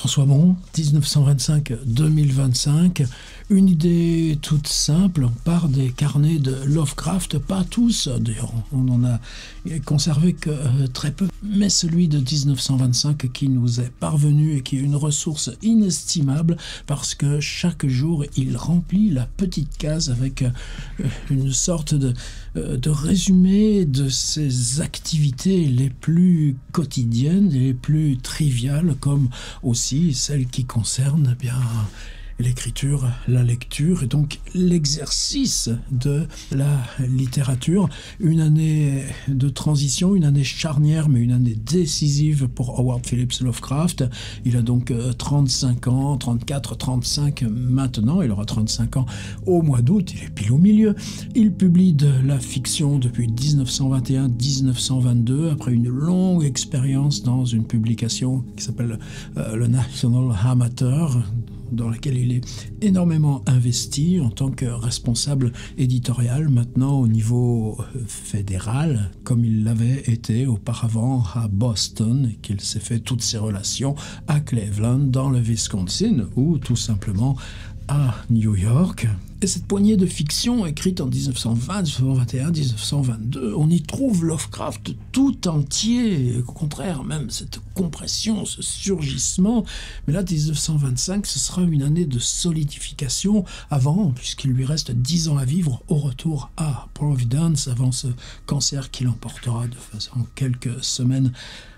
François Bon, 1925-2025, une idée toute simple, on part des carnets de Lovecraft, pas tous, d'ailleurs on n'en a conservé que très peu, mais celui de 1925 qui nous est parvenu et qui est une ressource inestimable parce que chaque jour il remplit la petite case avec une sorte de résumé de ses activités les plus quotidiennes et les plus triviales, comme aussi celles qui concernent bien l'écriture, la lecture et donc l'exercice de la littérature. Une année de transition, une année charnière, mais une année décisive pour Howard Phillips Lovecraft. Il a donc 35 ans, 34, 35 maintenant. Il aura 35 ans au mois d'août, il est pile au milieu. Il publie de la fiction depuis 1921-1922, après une longue expérience dans une publication qui s'appelle le National Amateur, dans laquelle il est énormément investi en tant que responsable éditorial, maintenant au niveau fédéral, comme il l'avait été auparavant à Boston, et qu'il s'est fait toutes ses relations à Cleveland, dans le Wisconsin, ou tout simplement à New York. Et cette poignée de fiction écrite en 1920, 1921, 1922, on y trouve Lovecraft tout entier, au contraire, même cette compression, ce surgissement. Mais là, 1925, ce sera une année de solidification avant, puisqu'il lui reste 10 ans à vivre au retour à Providence, avant ce cancer qui l'emportera de façon quelques semaines.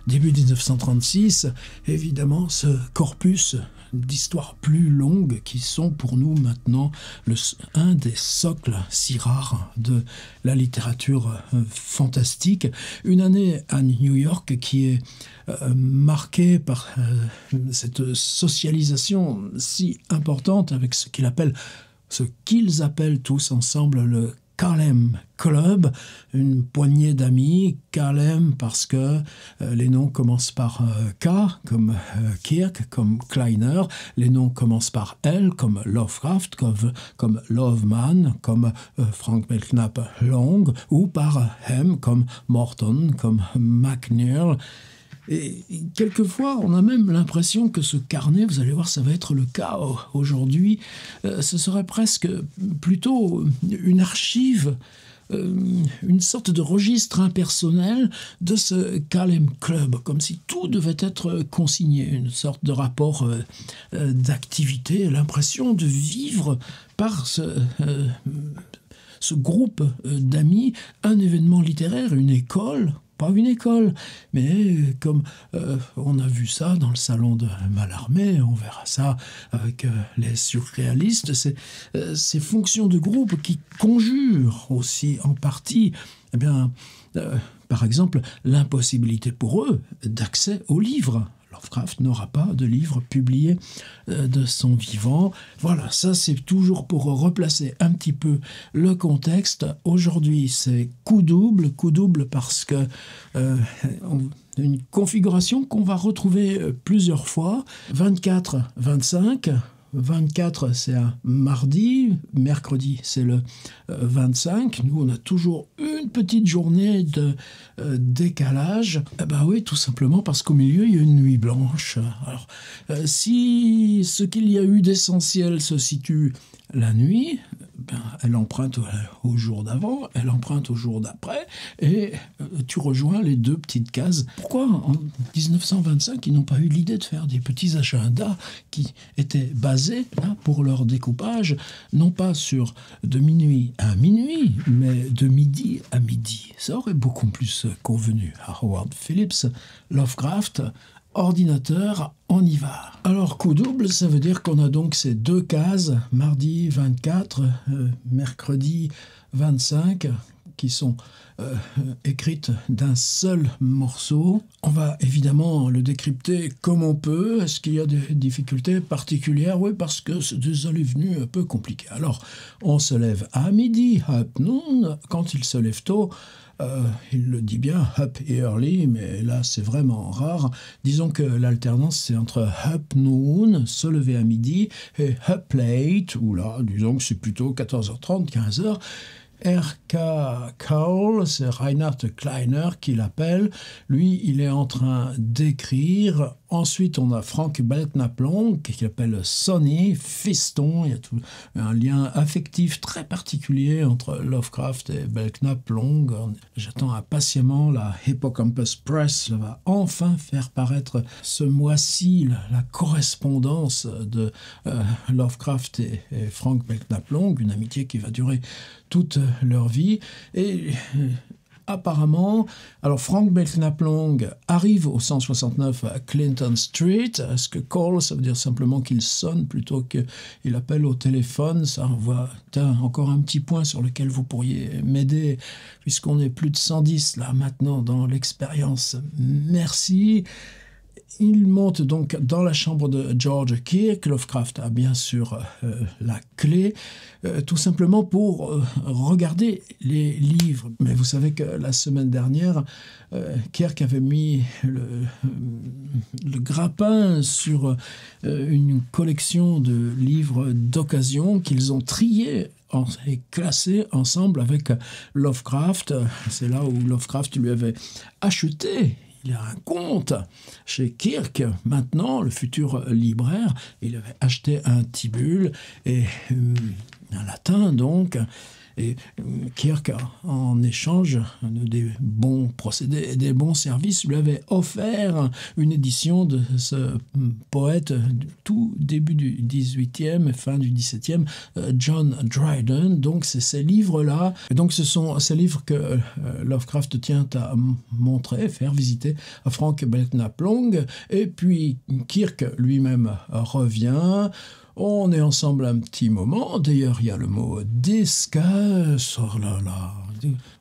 Début 1936, évidemment, ce corpus d'histoires plus longues qui sont pour nous maintenant un des socles si rares de la littérature fantastique. Une année à New York qui est marquée par cette socialisation si importante avec ce qu'ils appellent tous ensemble le Kalem Club, une poignée d'amis. Kalem parce que les noms commencent par K, comme Kirk, comme Kleiner. Les noms commencent par L, comme Lovecraft, comme Loveman, comme Frank Belknap Long, ou par M, comme Morton, comme McNeil. Et quelquefois, on a même l'impression que ce carnet, vous allez voir, ça va être le cas aujourd'hui, ce serait presque plutôt une archive, une sorte de registre impersonnel de ce Kalem Club, comme si tout devait être consigné, une sorte de rapport d'activité, l'impression de vivre par ce groupe d'amis un événement littéraire, une école. Pas une école, mais comme on a vu ça dans le salon de Mallarmé, on verra ça avec les surréalistes, ces fonctions de groupe qui conjurent aussi en partie, eh bien, par exemple, l'impossibilité pour eux d'accès aux livres. Lovecraft n'aura pas de livre publié de son vivant. Voilà, ça c'est toujours pour replacer un petit peu le contexte. Aujourd'hui, c'est coup double parce que une configuration qu'on va retrouver plusieurs fois. 24, 25... 24, c'est un mardi, mercredi, c'est le 25. Nous, on a toujours une petite journée de décalage. Eh ben oui, tout simplement parce qu'au milieu, il y a une nuit blanche. Alors, si ce qu'il y a eu d'essentiel se situe la nuit, ben, elle emprunte au jour d'avant, elle emprunte au jour d'après, et tu rejoins les deux petites cases. Pourquoi en 1925, ils n'ont pas eu l'idée de faire des petits agendas qui étaient basés là, pour leur découpage, non pas sur de minuit à minuit, mais de midi à midi. Ça aurait beaucoup plus convenu à Howard Phillips Lovecraft. Ordinateur, on y va. Alors, coup double, ça veut dire qu'on a donc ces deux cases, mardi 24, mercredi 25, qui sont écrites d'un seul morceau. On va évidemment le décrypter comme on peut. Est-ce qu'il y a des difficultés particulières? Oui, parce que c'est des allées-venues un peu compliquées. Alors, on se lève à midi, up noon. Quand il se lève tôt, il le dit bien, up early, mais là c'est vraiment rare. Disons que l'alternance c'est entre up noon, se lever à midi, et up late, ou là, disons que c'est plutôt 14h30, 15h. R.K. Cowell, c'est Reinhard Kleiner qui l'appelle. Lui, il est en train d'écrire Ensuite, on a Frank Belknap Long, qui appelle Sonny, fiston. Il y a tout un lien affectif très particulier entre Lovecraft et Belknap Long. J'attends impatiemment, la Hippocampus Press va enfin faire paraître ce mois-ci la correspondance de Lovecraft et Frank Belknap Long, une amitié qui va durer toute leur vie. Et apparemment, alors Frank Belknap Long arrive au 169 à Clinton Street. Est-ce que call, ça veut dire simplement qu'il sonne plutôt qu'il appelle au téléphone? Ça, on voit encore un petit point sur lequel vous pourriez m'aider, puisqu'on est plus de 110 là maintenant dans l'expérience. Merci. Il monte donc dans la chambre de George Kirk. Lovecraft a bien sûr la clé, tout simplement pour regarder les livres. Mais vous savez que la semaine dernière, Kirk avait mis le grappin sur une collection de livres d'occasion qu'ils ont triés et classés ensemble avec Lovecraft. C'est là où Lovecraft lui avait acheté. Il a un compte chez Kirk, maintenant, le futur libraire. Il avait acheté un tibule, et un latin donc, et Kirk, en échange des bons procédés et des bons services, lui avait offert une édition de ce poète du tout début du XVIIIe et fin du XVIIe, John Dryden. Donc c'est ces livres-là. Et donc ce sont ces livres que Lovecraft tient à montrer, faire visiter à Frank Belknap Long. Et puis Kirk lui-même revient. On est ensemble un petit moment. D'ailleurs, il y a le mot « discuss ». Oh là là.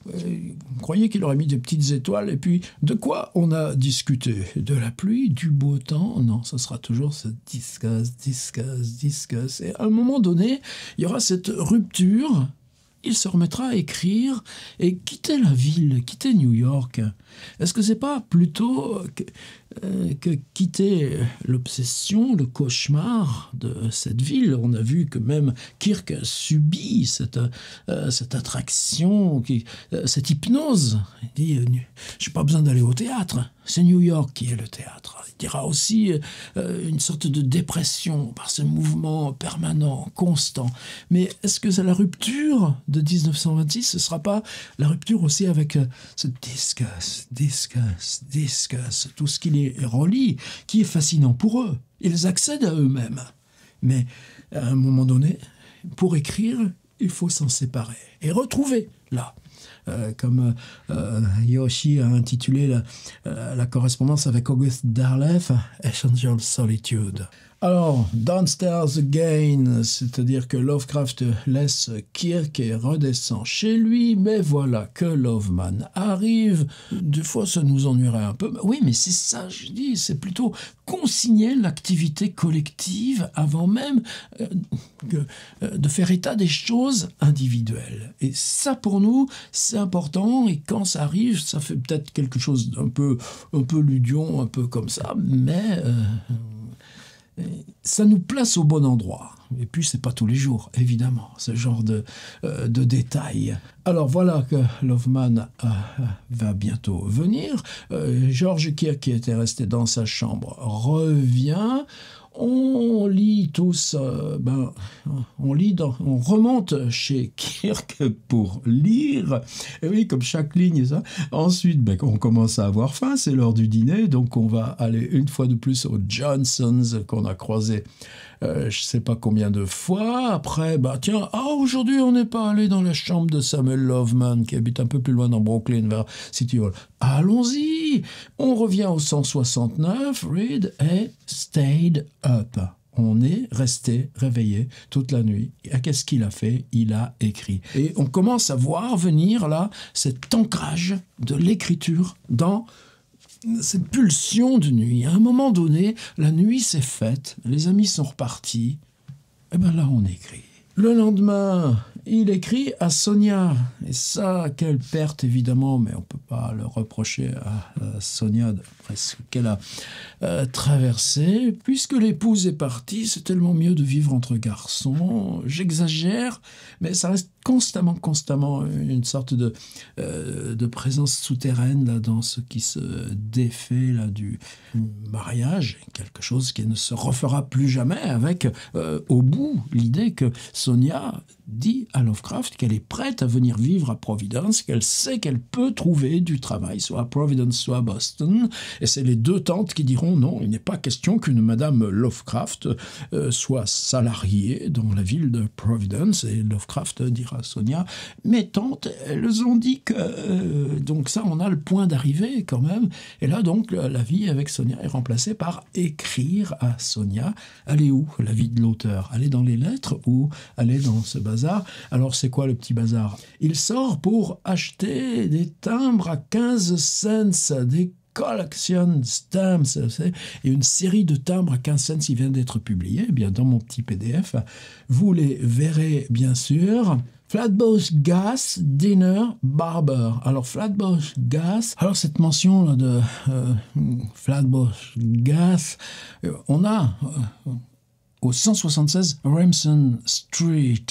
Vous croyez qu'il aurait mis des petites étoiles? Et puis, de quoi on a discuté? De la pluie? Du beau temps? Non, ça sera toujours ce « discuss, discuss, discuss ». Et à un moment donné, il y aura cette rupture. Il se remettra à écrire et quitter la ville, quitter New York. Est-ce que c'est pas plutôt que quitter l'obsession, le cauchemar de cette ville? On a vu que même Kirk subit cette attraction, cette hypnose. Il dit « j'ai pas besoin d'aller au théâtre, c'est New York qui est le théâtre ». Il dira aussi une sorte de dépression par ce mouvement permanent, constant. Mais est-ce que c'est la rupture de 1926? Ce ne sera pas la rupture aussi avec ce discuss, discuss, discuss, tout ce qui les relie, qui est fascinant pour eux. Ils accèdent à eux-mêmes. Mais à un moment donné, pour écrire, il faut s'en séparer et retrouver là. Comme Yoshi a intitulé la correspondance avec August Derleth, Essential Solitude. Alors, Downstairs Again, c'est-à-dire que Lovecraft laisse Kirk et redescend chez lui, mais voilà que Loveman arrive. Des fois, ça nous ennuierait un peu. Oui, mais c'est ça, je dis, c'est plutôt consigner l'activité collective avant même de faire état des choses individuelles. Et ça, pour nous, c'est important, et quand ça arrive, ça fait peut-être quelque chose d'un peu ludion, un peu comme ça, mais ça nous place au bon endroit. Et puis, c'est pas tous les jours, évidemment, ce genre de détails. Alors, voilà que Loveman va bientôt venir. George Kirk, qui était resté dans sa chambre, revient. On lit tous, on remonte chez Kirk pour lire. Et oui, comme chaque ligne, ça. Ensuite, on commence à avoir faim, c'est l'heure du dîner, donc on va aller une fois de plus aux Johnsons qu'on a croisés je ne sais pas combien de fois. Après, aujourd'hui on n'est pas allé dans la chambre de Samuel Loveman qui habite un peu plus loin dans Brooklyn vers City Hall. Allons-y. On revient au 169, Reed, et stayed up. On est resté réveillé toute la nuit. Et qu'est-ce qu'il a fait? Il a écrit. Et on commence à voir venir là cet ancrage de l'écriture dans cette pulsion de nuit. À un moment donné, la nuit s'est faite, les amis sont repartis, et là on écrit. Le lendemain, il écrit à Sonia. Et ça, quelle perte évidemment, mais on ne peut pas le reprocher à Sonia après ce qu'elle a traversé. Puisque l'épouse est partie, c'est tellement mieux de vivre entre garçons. J'exagère, mais ça reste constamment une sorte de présence souterraine là, dans ce qui se défait là, du mariage, quelque chose qui ne se refera plus jamais, avec au bout l'idée que Sonia dit à Lovecraft qu'elle est prête à venir vivre à Providence, qu'elle sait qu'elle peut trouver du travail, soit à Providence, soit à Boston, et c'est les deux tantes qui diront non, il n'est pas question qu'une madame Lovecraft soit salariée dans la ville de Providence, et Lovecraft dira à Sonia, mes tantes, elles ont dit que... donc ça, on a le point d'arrivée quand même, et là donc la vie avec Sonia est remplacée par écrire à Sonia. Elle est où, la vie de l'auteur? Elle est dans les lettres ou elle est dans ce bazar? Alors c'est quoi le petit bazar? Il sort pour acheter des timbres à 15 cents, des collection stamps, et une série de timbres à 15 cents qui vient d'être publiée. Eh bien, dans mon petit PDF, vous les verrez bien sûr. Flatbush Gas Dinner Barber. Alors Flatbush Gas, alors cette mention là de Flatbush Gas, on a au 176 Remsen Street,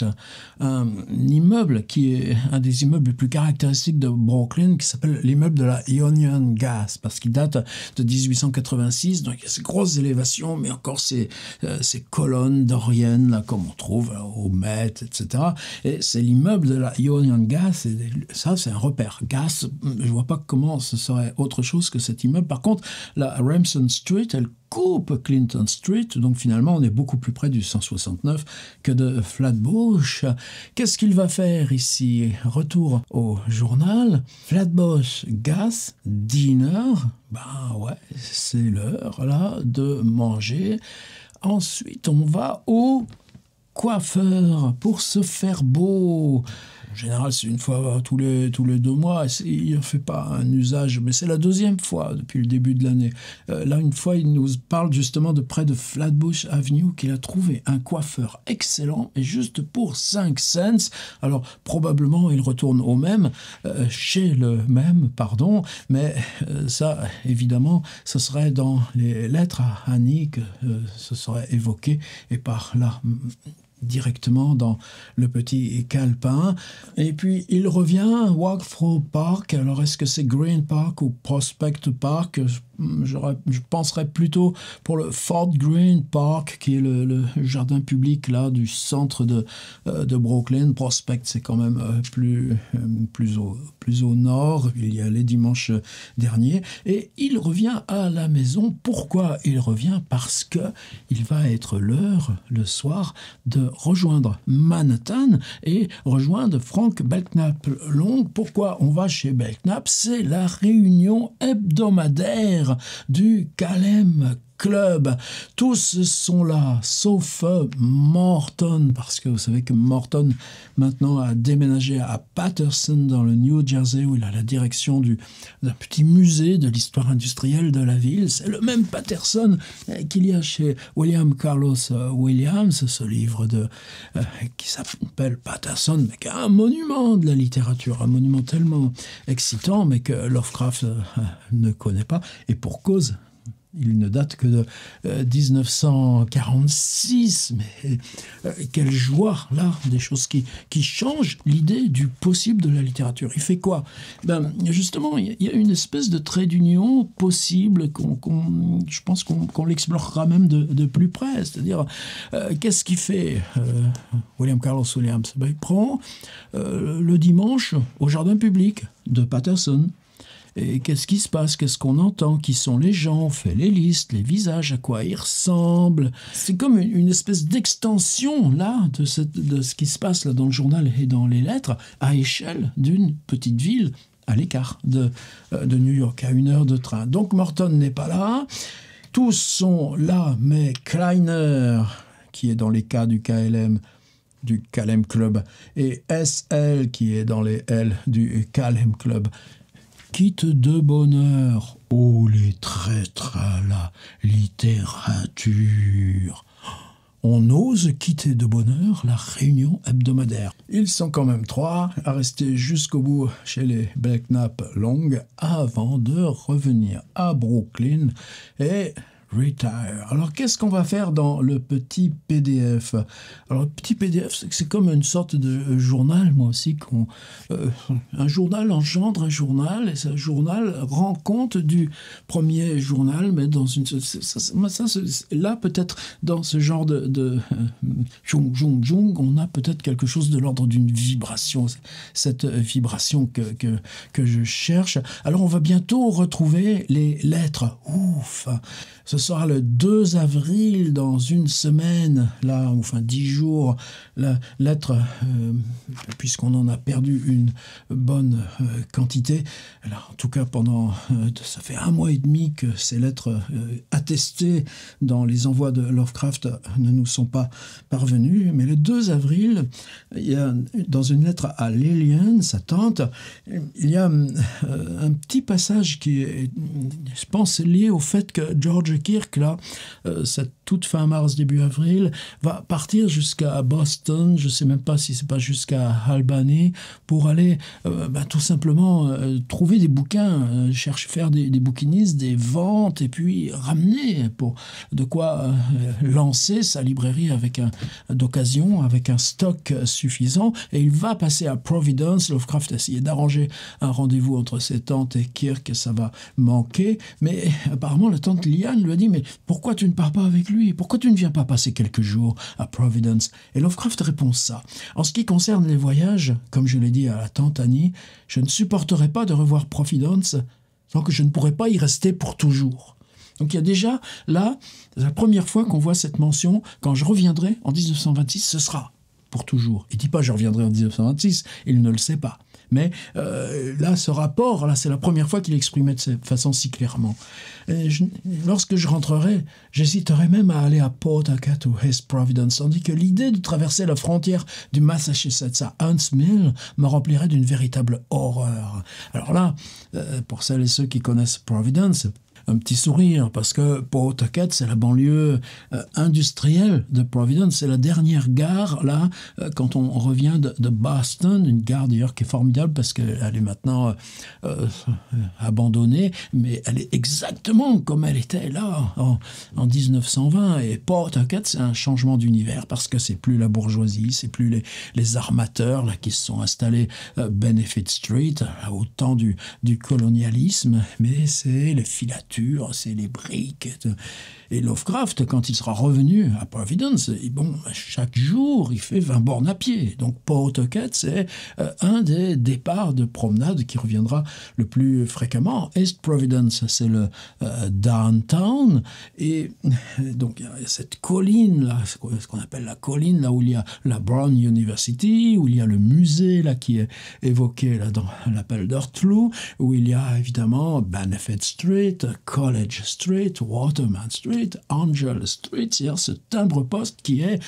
un immeuble qui est un des immeubles les plus caractéristiques de Brooklyn, qui s'appelle l'immeuble de la Union Gas, parce qu'il date de 1886, donc il y a ces grosses élévations, mais encore ces colonnes doriennes, là, comme on trouve au Met, etc. Et c'est l'immeuble de la Union Gas, et ça c'est un repère. Gas, je vois pas comment ce serait autre chose que cet immeuble. Par contre, la Remsen Street, elle coupe Clinton Street, donc finalement on est beaucoup plus près du 169 que de Flatbush. Qu'est-ce qu'il va faire ici? Retour au journal. Flatbush Gas Dinner. Ben ouais, c'est l'heure là de manger. Ensuite on va au coiffeur pour se faire beau. En général, c'est une fois tous les 2 mois. Il ne fait pas un usage, mais c'est la 2e fois depuis le début de l'année. Là, une fois, il nous parle justement de près de Flatbush Avenue qu'il a trouvé un coiffeur excellent et juste pour 5 cents. Alors, probablement, il retourne au même, chez le même, pardon. Mais ça, évidemment, ce serait dans les lettres à Annie que ce serait évoqué. Et par là... directement dans le petit calepin. Et puis, il revient, Walkthrough Park. Alors, est-ce que c'est Green Park ou Prospect Park? Je penserais plutôt pour le Fort Green Park, qui est le jardin public là du centre de Brooklyn. Prospect, c'est quand même plus au nord. Il y allait dimanche dernier. Et il revient à la maison. Pourquoi il revient? Parce que il va être l'heure, le soir, de rejoindre Manhattan et rejoindre Frank Belknap Long. Pourquoi on va chez Belknap? C'est la réunion hebdomadaire du Kalem Club. Tous sont là, sauf Morton, parce que vous savez que Morton maintenant a déménagé à Patterson dans le New Jersey, où il a la direction d'un petit musée de l'histoire industrielle de la ville. C'est le même Patterson qu'il y a chez William Carlos Williams, ce livre qui s'appelle Patterson, mais qui est un monument de la littérature, un monument tellement excitant, mais que Lovecraft ne connaît pas, et pour cause. Il ne date que de 1946, mais quelle joie, là, des choses qui changent l'idée du possible de la littérature. Il fait quoi? Ben, justement, il y a une espèce de trait d'union possible, je pense qu'on l'explorera même de plus près. C'est-à-dire, qu'est-ce qu'il fait William Carlos Williams? Ben, il prend le dimanche au jardin public de Patterson. Et qu'est-ce qui se passe? Qu'est-ce qu'on entend? Qui sont les gens? On fait les listes, les visages, à quoi ils ressemblent. C'est comme une espèce d'extension là de ce qui se passe là dans le journal et dans les lettres à échelle d'une petite ville à l'écart de New York, à 1 heure de train. Donc Morton n'est pas là. Tous sont là, mais Kleiner, qui est dans les cas du KLM, du Kalem Club, et SL, qui est dans les L du Kalem Club, quitte de bonne heure. Oh, les traîtres à la littérature! on ose quitter de bonne heure la réunion hebdomadaire. Ils sont quand même 3 à rester jusqu'au bout chez les Belknap Long avant de revenir à Brooklyn et retire. Alors, qu'est-ce qu'on va faire dans le petit PDF? Alors, le petit PDF, c'est comme une sorte de journal, moi aussi. Un journal engendre un journal, et ce journal rend compte du premier journal, mais dans une... là, peut-être, dans ce genre de jung, jung, jung, on a peut-être quelque chose de l'ordre d'une vibration. Cette vibration que je cherche. Alors, on va bientôt retrouver les lettres. Ouf! Ce sera le 2 avril, dans une semaine, là, enfin 10 jours, la lettre, puisqu'on en a perdu une bonne quantité. Alors, en tout cas, ça fait 1 mois et demi que ces lettres attestées dans les envois de Lovecraft ne nous sont pas parvenues. Mais le 2 avril, il y a, dans une lettre à Lillian, sa tante, il y a un petit passage qui est, je pense, lié au fait que George Kirk, là, cette toute fin mars, début avril, va partir jusqu'à Boston, je ne sais même pas si c'est pas jusqu'à Albany, pour aller tout simplement trouver des bouquins, faire des bouquinistes, des ventes, et puis ramener pour de quoi lancer sa librairie d'occasion, avec un stock suffisant, et il va passer à Providence. Lovecraft a essayé d'arranger un rendez-vous entre ses tantes et Kirk, et ça va manquer, mais apparemment la tante Liane lui a dit « Mais pourquoi tu ne pars pas avec lui? Pourquoi tu ne viens pas passer quelques jours à Providence ?» Et Lovecraft répond ça. En ce qui concerne les voyages, comme je l'ai dit à la tante Annie, je ne supporterai pas de revoir Providence tant que je ne pourrai pas y rester pour toujours. Donc il y a déjà, là, la première fois qu'on voit cette mention, quand je reviendrai en 1926, ce sera pour toujours. Il ne dit pas je reviendrai en 1926, il ne le sait pas. Mais là, ce rapport, là, c'est la première fois qu'il exprimait de cette façon si clairement. Lorsque je rentrerai, j'hésiterai même à aller à Pawtucket ou East Providence, tandis que l'idée de traverser la frontière du Massachusetts à Huntsville me remplirait d'une véritable horreur. Alors là, pour celles et ceux qui connaissent Providence, un petit sourire, parce que Pawtucket, c'est la banlieue industrielle de Providence. C'est la dernière gare, là, quand on revient de Boston, une gare d'ailleurs qui est formidable parce qu'elle est maintenant abandonnée, mais elle est exactement comme elle était là, en 1920. Et Pawtucket, c'est un changement d'univers parce que c'est plus la bourgeoisie, c'est plus les armateurs là, qui se sont installés Benefit Street, au temps du colonialisme, mais c'est les filatures, c'est les briques. Et Lovecraft, quand il sera revenu à Providence, chaque jour, il fait 20 bornes à pied. Donc Pawtucket, c'est un des départs de promenade qui reviendra le plus fréquemment. East Providence, c'est le downtown. Et donc, il y a cette colline, là, ce qu'on appelle la colline, là où il y a la Brown University, où il y a le musée là, qui est évoqué là, dans l'appel d'Orthlou, où il y a évidemment Benefit Street, College Street, Waterman Street, Angel Street, c'est-à-dire ce timbre-poste qui est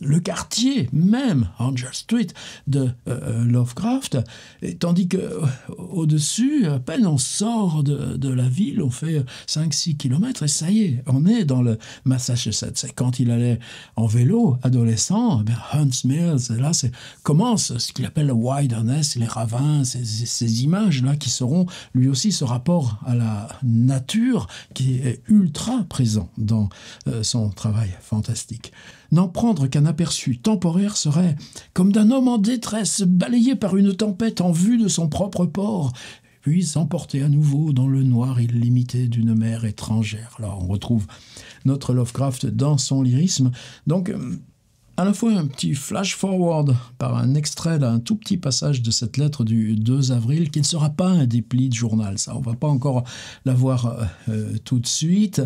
le quartier même, Angel Street, de Lovecraft, et tandis qu'au-dessus, à peine on sort de la ville, on fait 5-6 kilomètres, et ça y est, on est dans le Massachusetts. Et quand il allait en vélo, adolescent, Huntsville, là, commence ce qu'il appelle le wilderness, les ravins, ces images-là qui seront, lui aussi, ce rapport à la nature qui est ultra présent dans son travail fantastique. N'en prendre qu'un aperçu temporaire serait comme d'un homme en détresse, balayé par une tempête en vue de son propre port, puis emporté à nouveau dans le noir illimité d'une mer étrangère. Alors on retrouve notre Lovecraft dans son lyrisme. Donc à la fois un petit flash-forward par un extrait, là, un tout petit passage de cette lettre du 2 avril, qui ne sera pas un dépli de journal, ça on ne va pas encore la voir tout de suite,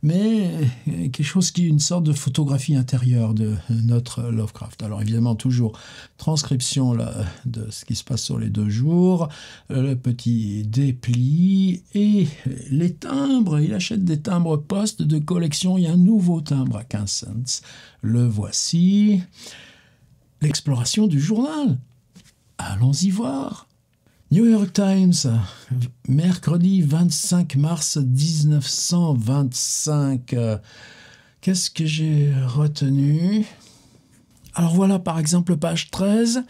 mais quelque chose qui est une sorte de photographie intérieure de notre Lovecraft. Alors évidemment, toujours transcription là, de ce qui se passe sur les 2 jours, le petit dépli et les timbres. Il achète des timbres poste de collection. Il y a un nouveau timbre à 15 cents. Le voici. L'exploration du journal. Allons-y voir. New York Times, mercredi 25 mars 1925. Qu'est-ce que j'ai retenu? Alors voilà, par exemple, page 13,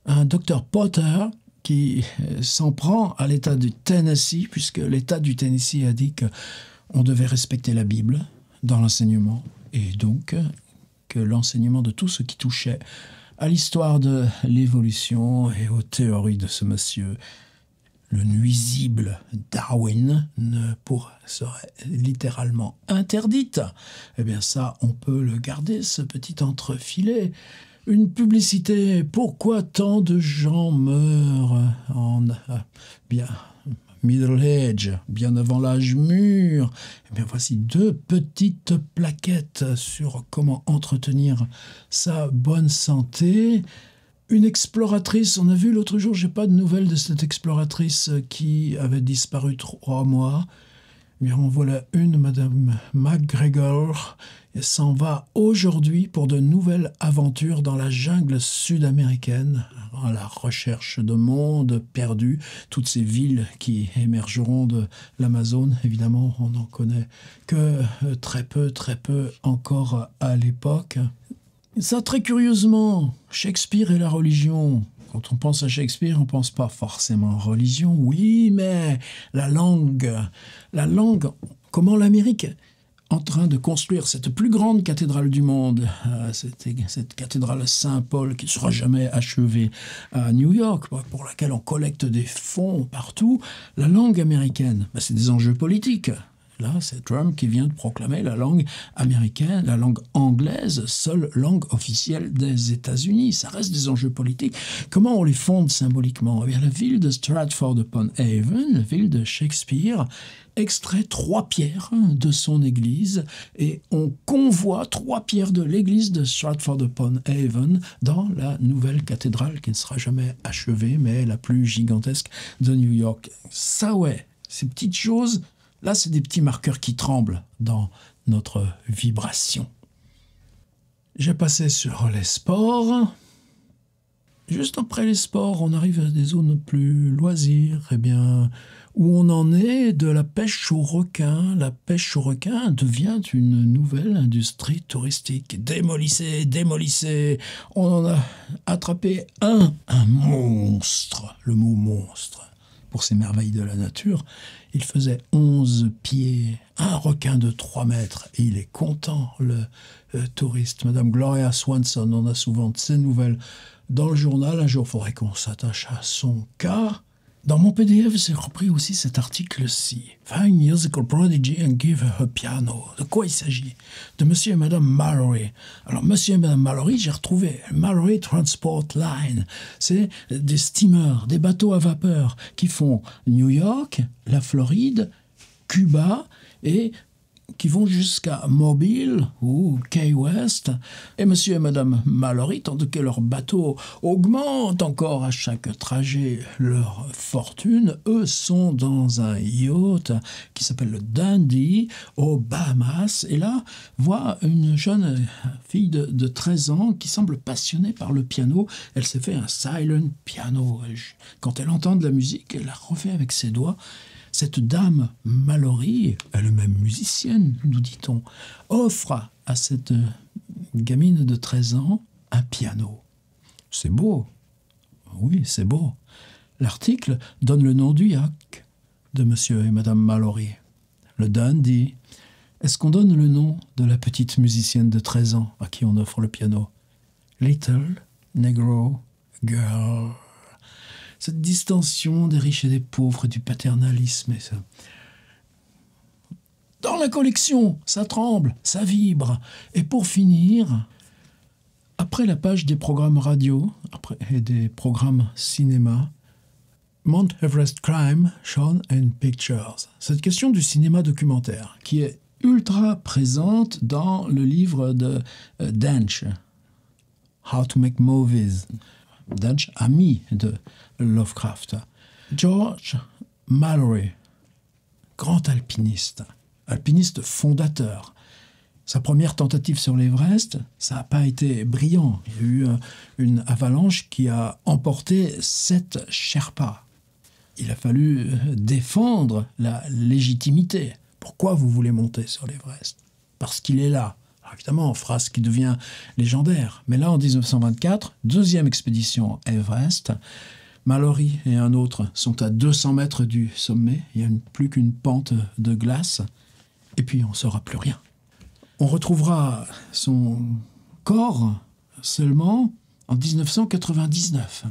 un docteur Potter qui s'en prend à l'État du Tennessee, puisque l'État du Tennessee a dit qu'on devait respecter la Bible dans l'enseignement, et donc que l'enseignement de tout ce qui touchait à l'histoire de l'évolution et aux théories de ce monsieur, le nuisible Darwin, serait littéralement interdite. Eh bien ça, on peut le garder, ce petit entrefilet. Une publicité, pourquoi tant de gens meurent en middle age, bien avant l'âge mûr? Eh bien voici 2 petites plaquettes sur comment entretenir sa bonne santé. Une exploratrice, on a vu l'autre jour, j'ai pas de nouvelles de cette exploratrice qui avait disparu 3 mois. Eh bien, en voilà une, Madame McGregor, elle s'en va aujourd'hui pour de nouvelles aventures dans la jungle sud-américaine, à la recherche de mondes perdus, toutes ces villes qui émergeront de l'Amazone. Évidemment, on n'en connaît que très peu encore à l'époque. Ça, très curieusement, Shakespeare et la religion. Quand on pense à Shakespeare, on ne pense pas forcément religion. Oui, mais la langue, comment l'Amérique est en train de construire cette plus grande cathédrale du monde, cette cathédrale Saint-Paul qui ne sera jamais achevée à New York, pour laquelle on collecte des fonds partout. La langue américaine, c'est des enjeux politiques. Là, c'est Trump qui vient de proclamer la langue américaine, la langue anglaise, seule langue officielle des États-Unis. Ça reste des enjeux politiques. Comment on les fonde symboliquement? Eh bien, la ville de Stratford-upon-Avon, la ville de Shakespeare, extrait 3 pierres de son église et on convoie 3 pierres de l'église de Stratford-upon-Avon dans la nouvelle cathédrale qui ne sera jamais achevée, mais la plus gigantesque de New York. Ça, ouais, ces petites choses... Là, c'est des petits marqueurs qui tremblent dans notre vibration. J'ai passé sur les sports. Juste après les sports, on arrive à des zones plus loisirs. Eh bien, où on en est de la pêche au requin. La pêche au requin devient une nouvelle industrie touristique. Démolissez. On en a attrapé un monstre. Le mot monstre. Pour ces merveilles de la nature, il faisait 11 pieds, un requin de 3 mètres, et il est content, le touriste. Madame Gloria Swanson, on a souvent de ces nouvelles dans le journal. Un jour, il faudrait qu'on s'attache à son cas. Dans mon PDF, j'ai repris aussi cet article-ci. Find musical prodigy and give her a piano. De quoi il s'agit? De Monsieur et Madame Mallory. Alors, Monsieur et Madame Mallory, j'ai retrouvé Mallory Transport Line. C'est des steamers, des bateaux à vapeur qui font New York, la Floride, Cuba et qui vont jusqu'à Mobile ou Key West. Et Monsieur et Madame Mallory, tandis que leurs bateaux augmentent encore à chaque trajet leur fortune, eux sont dans un yacht qui s'appelle le Dundee aux Bahamas. Et là, voit une jeune fille de 13 ans qui semble passionnée par le piano. Elle s'est fait un silent piano. Quand elle entend de la musique, elle la refait avec ses doigts. Cette dame Mallory, elle-même musicienne, nous dit-on, offre à cette gamine de 13 ans un piano. C'est beau. Oui, c'est beau. L'article donne le nom du yacht de Monsieur et Madame Mallory. Le Dundee. Est-ce qu'on donne le nom de la petite musicienne de 13 ans à qui on offre le piano? Little Negro Girl. Cette distinction des riches et des pauvres, du paternalisme et ça. Dans la collection, ça tremble, ça vibre. Et pour finir, après la page des programmes radio et des programmes cinéma, Mount Everest Crime, Shown in Pictures. Cette question du cinéma documentaire, qui est ultra présente dans le livre de Dench, How to Make Movies. Dench, ami de Lovecraft. George Mallory, grand alpiniste fondateur. Sa première tentative sur l'Everest, ça n'a pas été brillant. Il y a eu une avalanche qui a emporté 7 Sherpas. Il a fallu défendre la légitimité. Pourquoi vous voulez monter sur l'Everest? parce qu'il est là. Alors évidemment, phrase qui devient légendaire. Mais là, en 1924, deuxième expédition Everest, Mallory et un autre sont à 200 mètres du sommet. Il n'y a plus qu'une pente de glace. Et puis, on ne saura plus rien. On retrouvera son corps seulement en 1999.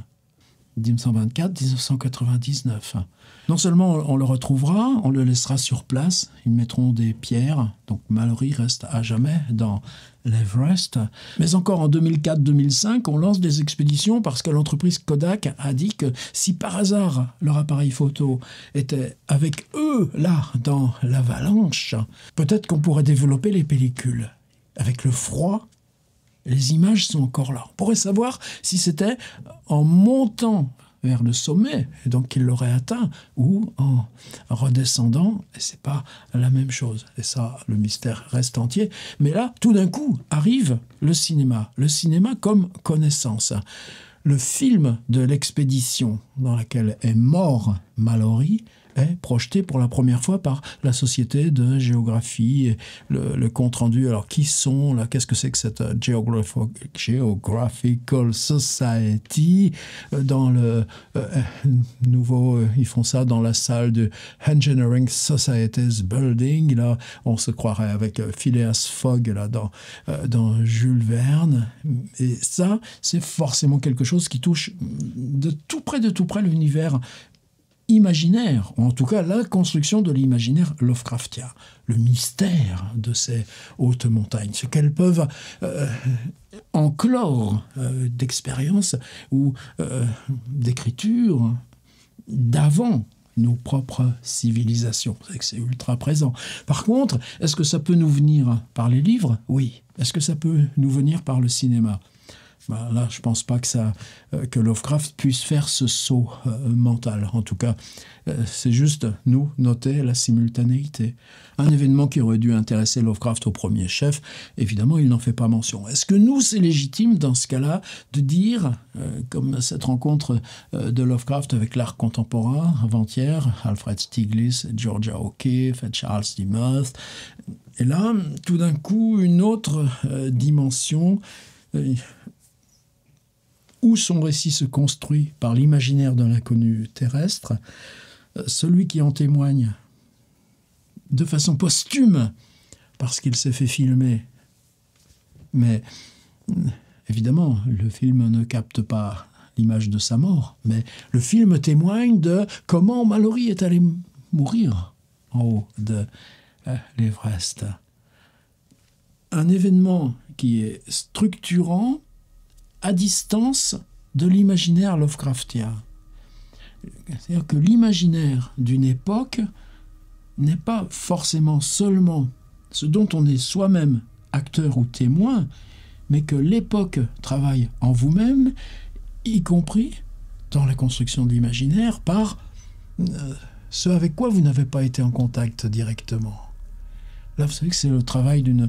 1924-1999. Non seulement on le retrouvera, on le laissera sur place, ils mettront des pierres, donc Mallory reste à jamais dans l'Everest. Mais encore en 2004-2005, on lance des expéditions parce que l'entreprise Kodak a dit que si par hasard leur appareil photo était avec eux là dans l'avalanche, peut-être qu'on pourrait développer les pellicules. Avec le froid, les images sont encore là. On pourrait savoir si c'était en montant vers le sommet, et donc qu'il l'aurait atteint, ou en redescendant, et c'est pas la même chose. Et ça, le mystère reste entier. Mais là, tout d'un coup, arrive le cinéma comme connaissance. Le film de l'expédition dans laquelle est mort Mallory est projeté pour la première fois par la Société de géographie et le compte-rendu. Alors, qui sont là? Qu'est-ce que c'est que cette Geographical Society? Dans le nouveau, ils font ça dans la salle du Engineering Society's Building. Là, on se croirait avec Phileas Fogg là, dans Jules Verne. Et ça, c'est forcément quelque chose qui touche de tout près l'univers imaginaire, ou en tout cas la construction de l'imaginaire Lovecraftien, le mystère de ces hautes montagnes, ce qu'elles peuvent enclore d'expériences ou d'écriture d'avant nos propres civilisations. C'est que c'est ultra présent. Par contre, est-ce que ça peut nous venir par les livres? Oui. Est-ce que ça peut nous venir par le cinéma? Là, je ne pense pas que Lovecraft puisse faire ce saut mental. En tout cas, c'est juste nous noter la simultanéité. Un événement qui aurait dû intéresser Lovecraft au premier chef, évidemment, il n'en fait pas mention. Est-ce que nous, c'est légitime dans ce cas-là de dire, comme cette rencontre de Lovecraft avec l'art contemporain avant-hier, Alfred Stieglitz, Georgia O'Keeffe, Charles Demuth, et là, tout d'un coup, une autre dimension où son récit se construit par l'imaginaire de l'inconnu terrestre, celui qui en témoigne de façon posthume, parce qu'il s'est fait filmer. Mais évidemment, le film ne capte pas l'image de sa mort, mais le film témoigne de comment Mallory est allé mourir en haut de l'Everest. Un événement qui est structurant à distance de l'imaginaire Lovecraftien. C'est-à-dire que l'imaginaire d'une époque n'est pas forcément seulement ce dont on est soi-même acteur ou témoin, mais que l'époque travaille en vous-même, y compris dans la construction de l'imaginaire, par ce avec quoi vous n'avez pas été en contact directement. Là, vous savez que c'est le travail d'une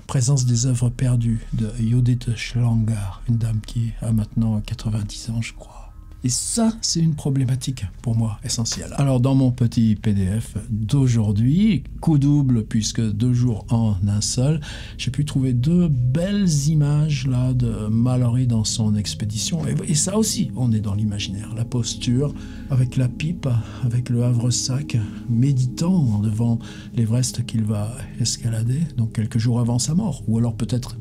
présence des œuvres perdues de Judith Schlanger, une dame qui a maintenant 90 ans, je crois. Et ça, c'est une problématique pour moi essentielle. Alors, dans mon petit PDF d'aujourd'hui, coup double, puisque 2 jours en un seul, j'ai pu trouver 2 belles images là, de Mallory dans son expédition. Et ça aussi, on est dans l'imaginaire. La posture, avec la pipe, avec le havresac, méditant devant l'Everest qu'il va escalader, donc quelques jours avant sa mort. Ou alors peut-être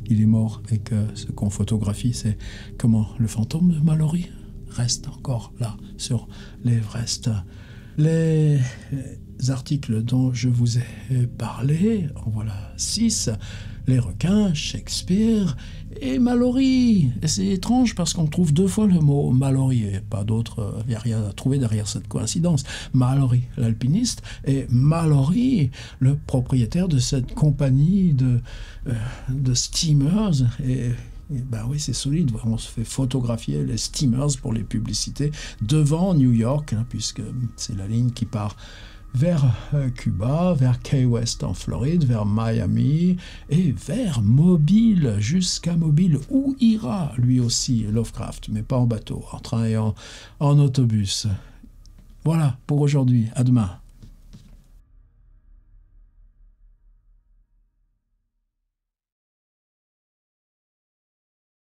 il est mort et que ce qu'on photographie, c'est comment le fantôme de Mallory reste encore là, sur l'Everest. Les articles dont je vous ai parlé, en voilà 6, les requins, Shakespeare et Mallory. Et c'est étrange parce qu'on trouve 2 fois le mot Mallory, et pas d'autre, il n'y a rien à trouver derrière cette coïncidence. Mallory, l'alpiniste, et Mallory, le propriétaire de cette compagnie de steamers. Et ben oui, c'est solide. On se fait photographier les steamers pour les publicités devant New York, hein, puisque c'est la ligne qui part vers Cuba, vers Key West en Floride, vers Miami et vers Mobile, jusqu'à Mobile, où ira lui aussi Lovecraft, mais pas en bateau, en train et en autobus. Voilà pour aujourd'hui. À demain.